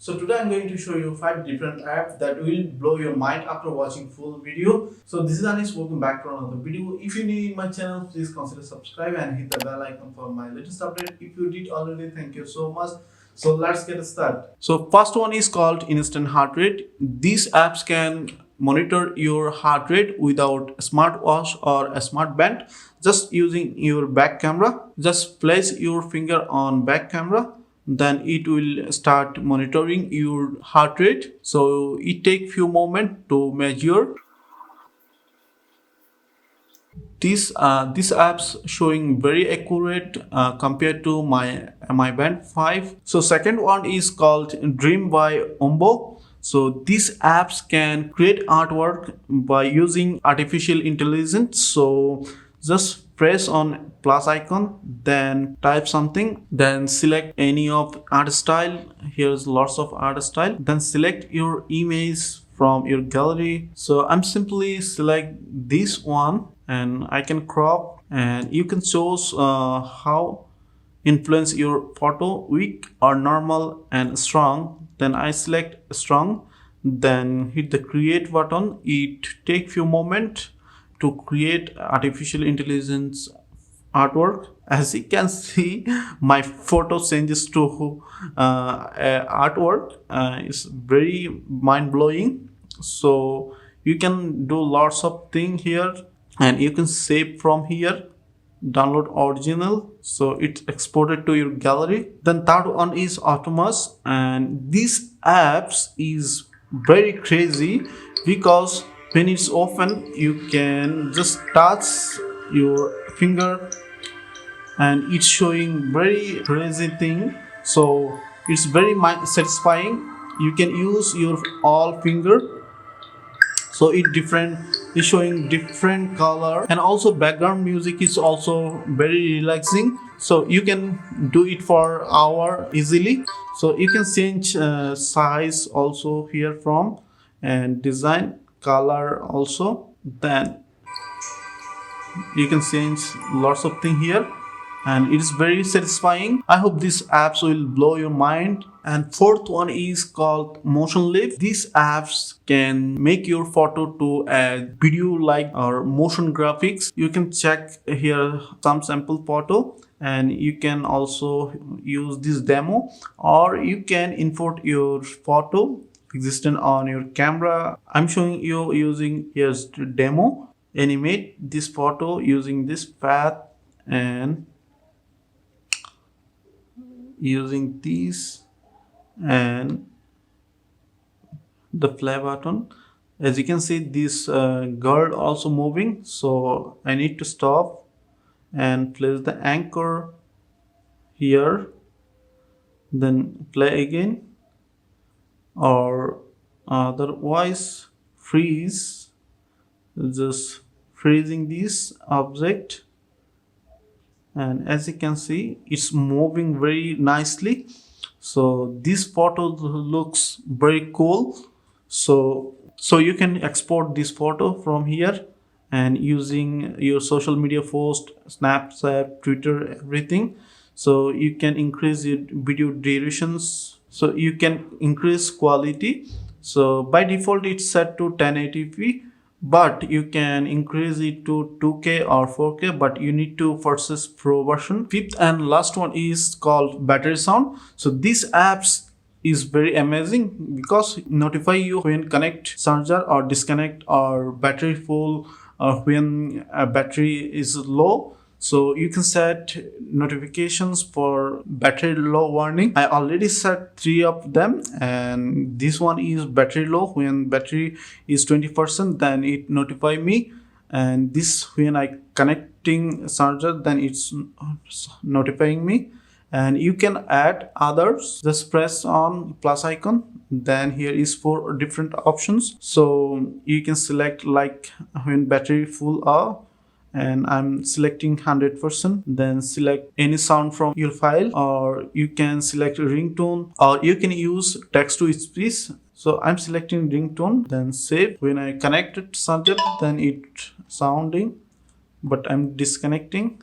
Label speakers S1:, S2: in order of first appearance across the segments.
S1: So today I'm going to show you 5 different apps that will blow your mind after watching full video. So this is Anis, welcome back to another video. If you're new in my channel, please consider subscribe and hit the bell icon for my latest update. If you did already, thank you so much. So let's get started. So first one is called instant heart rate. These apps can monitor your heart rate without a smartwatch or a smart band, just using your back camera. Just place your finger on back camera, then it will start monitoring your heart rate. So it take few moments to measure. This apps showing very accurate compared to my band 5. So second one is called Dream by Ombo. So these apps can create artwork by using artificial intelligence. So just press on plus icon, then type something, then select any of art style. Here's lots of art style, then select your image from your gallery. So I'm simply select this one and I can crop, and you can choose how influence your photo, weak or normal and strong. Then I select strong, then hit the create button. It take few moment to create artificial intelligence artwork. As you can see, my photo changes to artwork. It's very mind-blowing. So you can do lots of things here, and you can save from here, download original, so it's exported to your gallery. Then third one is Atmos, and these apps is very crazy because when it's open you can just touch your finger and it's showing very crazy thing. So it's very satisfying. You can use your all finger, so it's showing different color, and also background music is also very relaxing. So you can do it for hour easily. So you can change size also here from, and design color also. Then you can change lots of things here, and it is very satisfying. I hope these apps will blow your mind. And fourth one is called Motion Lift. These apps can make your photo to a video like or motion graphics. You can check here some sample photo, and you can also use this demo, or you can import your photo existing on your camera. I'm showing you using here's the demo. Animate this photo using this path and using these and the play button. As you can see, this girl also moving, so I need to stop and place the anchor here, then play again, or otherwise freeze, just freezing this object. And as you can see, it's moving very nicely. So this photo looks very cool. So you can export this photo from here and using your social media post, Snapchat, Twitter, everything. So you can increase your video durations, so you can increase quality. So by default it's set to 1080p, but you can increase it to 2K or 4K, but you need to purchase pro version. Fifth and last one is called Battery Sound. So these apps is very amazing because notify you when connect charger or disconnect or battery full, or when a battery is low. So you can set notifications for battery low warning. I already set 3 of them, and this one is battery low. When battery is 20%, then it notify me, and this when I connecting charger, then it's notifying me. And you can add others, just press on plus icon, then here is 4 different options. So you can select like when battery full up, and I'm selecting 100%. Then select any sound from your file, or you can select ringtone, or you can use text to speech. So I'm selecting ringtone, then save. When I connect it subject, then it sounding, but I'm disconnecting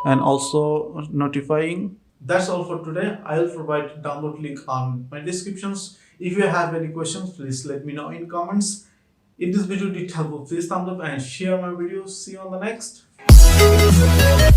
S1: and also notifying That's all for today. I'll provide download link on my descriptions. If you have any questions, please let me know in comments. If this video did help, please thumbs up and share my videos. See you on the next.